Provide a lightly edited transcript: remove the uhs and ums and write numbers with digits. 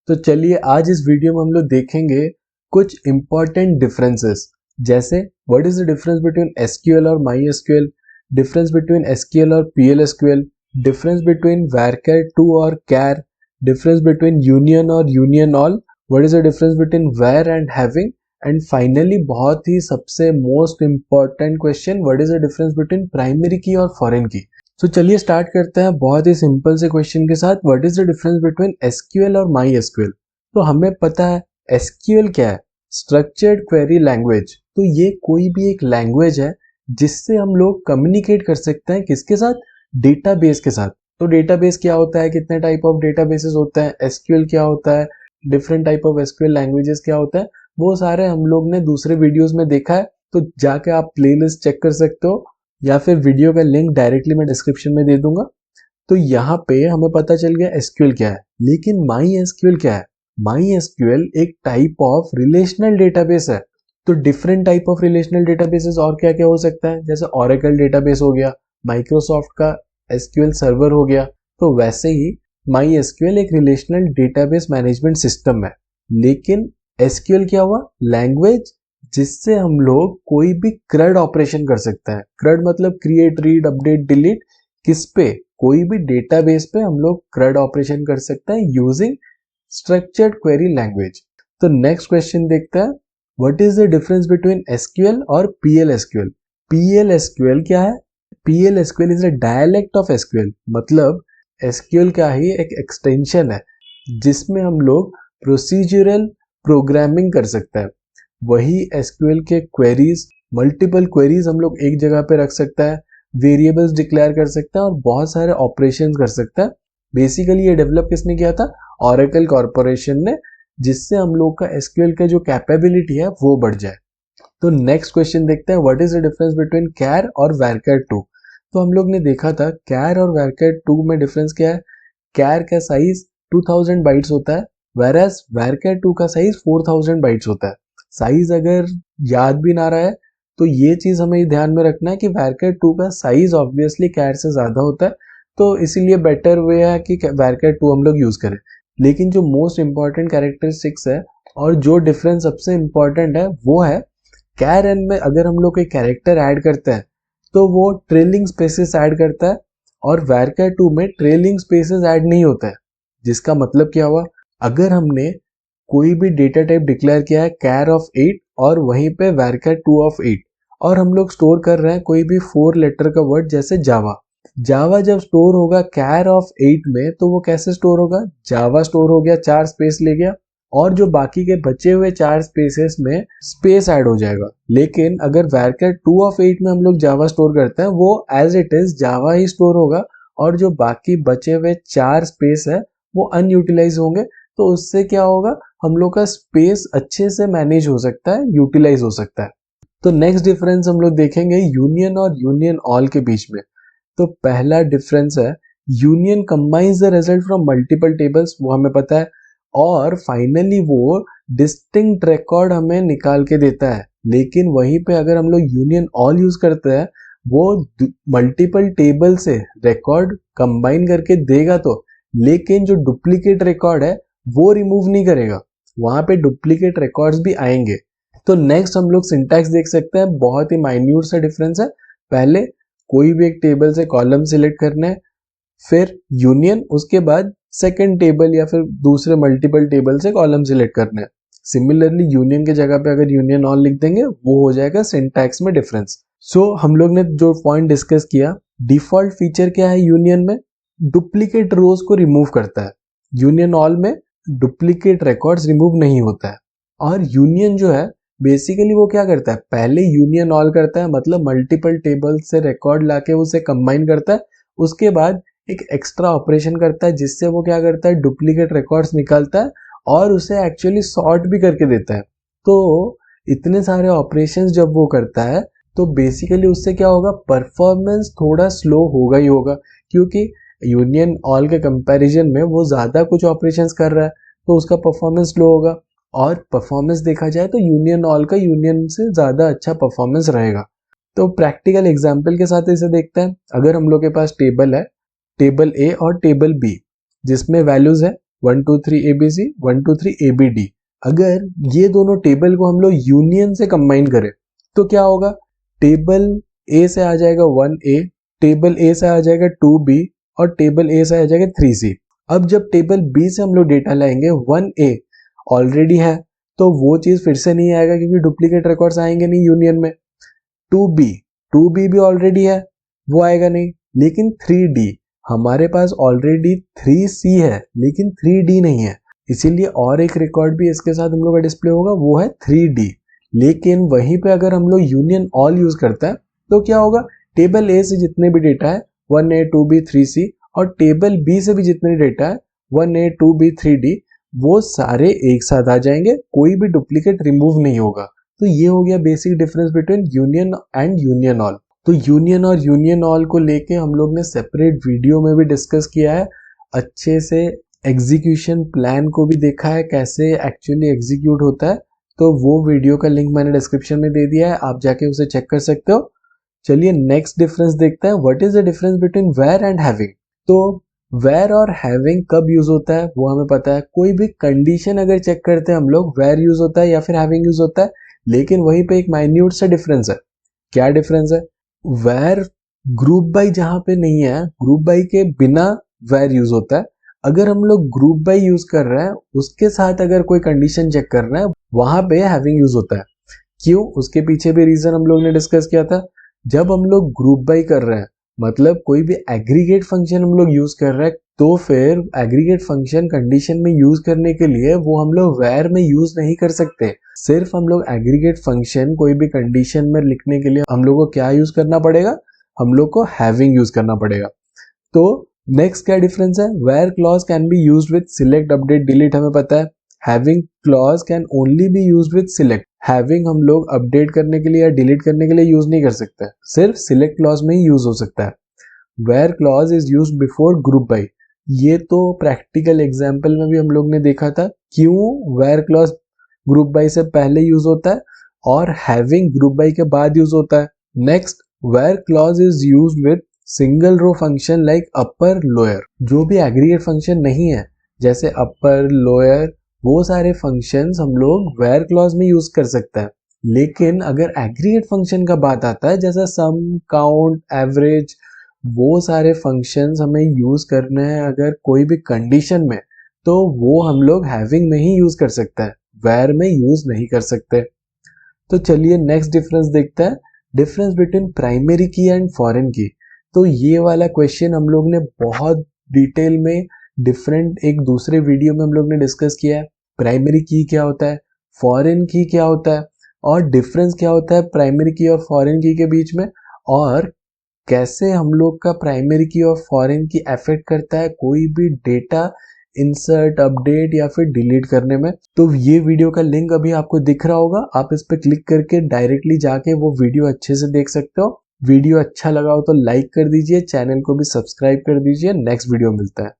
तो चलिए आज इस वीडियो में हम लोग देखेंगे कुछ इंपॉर्टेंट डिफरेंसेस, जैसे what is the difference between SQL और MySQL, difference between SQL और PL SQL, difference between varchar 2 और char, डिफरेंस बिटवीन यूनियन और union all, what is the difference between where and having, and finally बहुत ही सबसे most important question, what is the difference between primary key और foreign की। तो चलिए start करते हैं बहुत ही सिंपल से क्वेश्चन के साथ, what is the difference between SQL और माई एसक्यूएल। तो हमें पता है एसक्यूएल क्या है, स्ट्रक्चर्ड क्वेरी लैंग्वेज। तो ये कोई भी एक लैंग्वेज है जिससे हम लोग कम्युनिकेट कर सकते हैं, किसके साथ, डेटाबेस के साथ। तो डेटाबेस क्या होता है, कितने टाइप ऑफ डेटाबेसेस होते हैं, एसक्यूएल क्या होता है, different type of SQL languages क्या होता है, वो सारे हम लोग ने दूसरे वीडियोस में देखा है। तो जाके आप प्लेलिस्ट चेक कर सकते हो या फिर वीडियो का लिंक डायरेक्टली मैं डिस्क्रिप्शन में दे दूंगा। तो यहाँ पे हमें पता चल गया एसक्यूएल क्या है, लेकिन माई एसक्यूएल क्या है। माई एसक्यूएल एक टाइप ऑफ रिलेशनल डेटाबेस है। तो different type of relational databases और क्या क्या हो सकता है, जैसे ओरेकल डेटाबेस हो गया, माइक्रोसॉफ्ट का एसक्यूएल सर्वर हो गया। तो वैसे ही माई एसक्यूएल एक रिलेशनल डेटाबेस मैनेजमेंट सिस्टम है। लेकिन एसक्यूएल क्या हुआ, लैंग्वेज जिससे हम लोग कोई भी क्रड ऑपरेशन कर सकते हैं। क्रड मतलब क्रिएट, रीड, अपडेट, डिलीट, किस पे, कोई भी डेटाबेस पे हम लोग क्रड ऑपरेशन कर सकते हैं यूजिंग स्ट्रक्चर्ड क्वेरी लैंग्वेज। तो नेक्स्ट क्वेश्चन देखते हैं, what is the difference between SQL और पीएल एसक्यूएल। पीएल एसक्यूएल क्या है, PL SQL is a dialect of SQL. मतलब एसक्यूएल का ही एक एक्सटेंशन है जिसमें हम लोग प्रोसीजरल प्रोग्रामिंग कर सकते हैं। वही एसक्यूएल के क्वेरीज, मल्टीपल क्वेरीज हम लोग एक जगह पे रख सकते हैं, वेरिएबल्स डिक्लेयर कर सकते हैं और बहुत सारे ऑपरेशंस कर सकते हैं। बेसिकली ये डेवलप किसने किया था, ओरेकल कॉर्पोरेशन ने, जिससे हम लोग का एसक्यूएल का जो कैपेबिलिटी है वो बढ़ जाए। तो नेक्स्ट क्वेश्चन देखते हैं, what is the difference between char और varchar 2। तो हम लोग ने देखा था char और varchar 2 में डिफरेंस क्या है। char का साइज 2000 बाइट्स होता है, whereas varchar 2 का साइज 4000 बाइट्स होता है। साइज अगर याद भी ना रहा है तो ये चीज हमें ध्यान में रखना है कि varchar 2 का साइज ऑब्वियसली char से ज्यादा होता है, तो इसीलिए बेटर वे है कि varchar 2 हम लोग यूज करें। लेकिन जो मोस्ट इंपॉर्टेंट कैरेक्टरिस्टिक्स है और जो डिफरेंस सबसे इंपॉर्टेंट है वो है char n में अगर हम लोग कोई कैरेक्टर ऐड करते हैं तो वो ट्रेलिंग स्पेसेस ऐड करता है, और varchar 2 में ट्रेलिंग स्पेसेस ऐड नहीं होता है। जिसका मतलब क्या हुआ, अगर हमने कोई भी डेटा टाइप डिक्लेयर किया है char of 8 और वहीं पे varchar 2 of 8, और हम लोग स्टोर कर रहे हैं कोई भी 4 लेटर का वर्ड जैसे जावा जब स्टोर होगा char of 8 में तो वो कैसे स्टोर होगा, जावा स्टोर हो गया, 4 स्पेस ले गया और जो बाकी के बचे हुए 4 स्पेसेस में स्पेस ऐड हो जाएगा। लेकिन अगर varchar 2 of 8 में हम लोग जावा स्टोर करते हैं वो एज इट इज जावा ही स्टोर होगा और जो बाकी बचे हुए 4 स्पेस है वो अनयूटिलाइज होंगे। तो उससे क्या होगा, हम लोग का स्पेस अच्छे से मैनेज हो सकता है, यूटिलाइज हो सकता है। तो नेक्स्ट डिफरेंस हम लोग देखेंगे यूनियन और यूनियन ऑल के बीच में। तो पहला डिफरेंस है, union combines the result from multiple tables, वो हमें पता है, और फाइनली वो डिस्टिंक्ट रिकॉर्ड हमें निकाल के देता है। लेकिन वहीं पे अगर हम लोग यूनियन ऑल यूज करते हैं वो मल्टीपल टेबल से रिकॉर्ड कंबाइन करके देगा तो, लेकिन जो डुप्लीकेट रिकॉर्ड है वो रिमूव नहीं करेगा, वहां पे डुप्लीकेट रिकॉर्ड्स भी आएंगे। तो नेक्स्ट हम लोग सिंटैक्स देख सकते हैं, बहुत ही माइन्यूट सा डिफरेंस है। पहले कोई भी एक टेबल से कॉलम सिलेक्ट करना है, फिर यूनियन, उसके बाद सेकंड टेबल या फिर दूसरे मल्टीपल टेबल से कॉलम सिलेक्ट करना है। सिमिलरली यूनियन के जगह पे अगर यूनियन ऑल लिख देंगे वो हो जाएगा सिंटैक्स में डिफरेंस। सो हम लोग ने जो पॉइंट डिस्कस किया, डिफॉल्ट फीचर क्या है यूनियन में, डुप्लीकेट रोज को रिमूव करता है। यूनियन ऑल में डुप्लीकेट रिकॉर्ड्स रिमूव नहीं होता है। और यूनियन जो है बेसिकली वो क्या करता है, पहले यूनियन ऑल करता है, मतलब मल्टीपल टेबल से रिकॉर्ड लाके उसे कंबाइन करता है, उसके बाद एक एक्स्ट्रा ऑपरेशन करता है जिससे वो क्या करता है, डुप्लीकेट रिकॉर्ड्स निकालता है और उसे एक्चुअली सॉर्ट भी करके देता है। तो इतने सारे ऑपरेशंस जब वो करता है तो बेसिकली उससे क्या होगा, परफॉर्मेंस थोड़ा स्लो होगा ही होगा, क्योंकि यूनियन ऑल के कंपैरिजन में वो ज्यादा कुछ ऑपरेशंस कर रहा है तो उसका परफॉर्मेंस स्लो होगा। और परफॉर्मेंस देखा जाए तो यूनियन ऑल का यूनियन से ज्यादा अच्छा परफॉर्मेंस रहेगा। तो प्रैक्टिकल एग्जांपल के साथ इसे देखते हैं। अगर हम लोग के पास टेबल है, टेबल ए और टेबल बी, जिसमें वैल्यूज है 1 2 3 ABC 1 2 3 ABD। अगर ये दोनों टेबल को हम लोग यूनियन से कंबाइन करें तो क्या होगा, टेबल A से आ जाएगा 1A, टेबल A से आ जाएगा 2B और टेबल A से आ जाएगा 3C। अब जब टेबल B से हम लोग डेटा लाएंगे 1A ऑलरेडी है तो वो चीज फिर से नहीं आएगा क्योंकि डुप्लीकेट रिकॉर्ड्स आएंगे नहीं यूनियन में। 2B भी ऑलरेडी है, वो आएगा नहीं। लेकिन 3D, हमारे पास ऑलरेडी 3C है लेकिन 3D नहीं है, इसीलिए और एक रिकॉर्ड भी इसके साथ हम लोग का डिस्प्ले होगा, वो है 3D। लेकिन वहीं पे अगर हम लोग यूनियन ऑल यूज करते हैं तो क्या होगा, टेबल A से जितने भी डेटा है 1A 2B 3C और टेबल B से भी जितने डेटा है 1A 2B 3D, वो सारे एक साथ आ जाएंगे, कोई भी डुप्लीकेट रिमूव नहीं होगा। तो ये हो गया basic difference between union and union all. तो यूनियन और यूनियन ऑल को लेके हम लोग ने सेपरेट वीडियो में भी डिस्कस किया है, अच्छे से एग्जीक्यूशन प्लान को भी देखा है कैसे एक्चुअली एग्जीक्यूट होता है। तो वो वीडियो का लिंक मैंने डिस्क्रिप्शन में दे दिया है, आप जाके उसे चेक कर सकते हो। चलिए नेक्स्ट डिफरेंस देखते हैं, what is the difference between where and having. तो वेयर और हैविंग कब यूज होता है वो हमें पता है, कोई भी कंडीशन अगर चेक करते हैं हम लोग वेयर यूज होता है या फिर हैविंग यूज होता है। लेकिन वहीं पे एक माइन्यूट सा डिफरेंस है। क्या डिफरेंस है, वेयर ग्रुप बाई जहां पे नहीं है, ग्रुप बाई के बिना वेयर यूज होता है। अगर हम लोग ग्रुप बाई यूज कर रहे हैं उसके साथ अगर कोई कंडीशन चेक कर रहे हैं वहां पे हैविंग यूज होता है। क्यों, उसके पीछे भी रीजन हम लोग ने डिस्कस किया था। जब हम लोग ग्रुप बाई कर रहे हैं मतलब कोई भी एग्रीगेट फंक्शन हम लोग यूज कर रहे हैं, तो फिर एग्रीगेट फंक्शन कंडीशन में यूज करने के लिए वो हम लोग वेयर में यूज नहीं कर सकते। सिर्फ हम लोग एग्रीगेट फंक्शन कोई भी कंडीशन में लिखने के लिए हम लोग को क्या यूज करना पड़ेगा, हम लोग को हैविंग यूज करना पड़ेगा। तो नेक्स्ट क्या डिफरेंस है, where clause can be used with select update delete हमें पता है, having clause can only be used with select. Having हम लोग अपडेट करने के लिए या डिलीट करने के लिए यूज नहीं कर सकते, सिर्फ सिलेक्ट क्लॉज में ही यूज हो सकता है। Where clause is used before group by, ये तो प्रैक्टिकल एग्जाम्पल में भी हम लोग ने देखा था क्यों वेयर क्लॉज ग्रुप बाई से पहले यूज होता है और हैविंग ग्रुप बाई के बाद यूज होता है। Next, where clause is used with single row function like upper lower. जो भी एग्रीगेट फंक्शन नहीं है जैसे अपर लोअर, वो सारे फंक्शंस हम लोग वेयर क्लॉज में यूज कर सकते हैं। लेकिन अगर एग्रीगेट फंक्शन का बात आता है जैसा सम काउंट एवरेज, वो सारे फंक्शंस हमें यूज करने हैं अगर कोई भी कंडीशन में, तो वो हम लोग हैविंग में ही यूज कर सकते हैं, वेयर में यूज नहीं कर सकते। तो चलिए नेक्स्ट डिफरेंस देखते हैं, डिफरेंस बिटवीन प्राइमरी की एंड फॉरेन की। तो ये वाला क्वेश्चन हम लोग ने बहुत डिटेल में डिफरेंट एक दूसरे वीडियो में हम लोग ने डिस्कस किया है। प्राइमरी की क्या होता है, फॉरेन की क्या होता है और डिफरेंस क्या होता है प्राइमरी की और फॉरेन की के बीच में, और कैसे हम लोग का प्राइमरी की और फॉरेन की अफेक्ट करता है कोई भी डेटा इंसर्ट अपडेट या फिर डिलीट करने में। तो ये वीडियो का लिंक अभी आपको दिख रहा होगा, आप इस पर क्लिक करके डायरेक्टली जाके वो वीडियो अच्छे से देख सकते हो। वीडियो अच्छा लगा हो तो लाइक कर दीजिए, चैनल को भी सब्सक्राइब कर दीजिए। नेक्स्ट वीडियो मिलता है।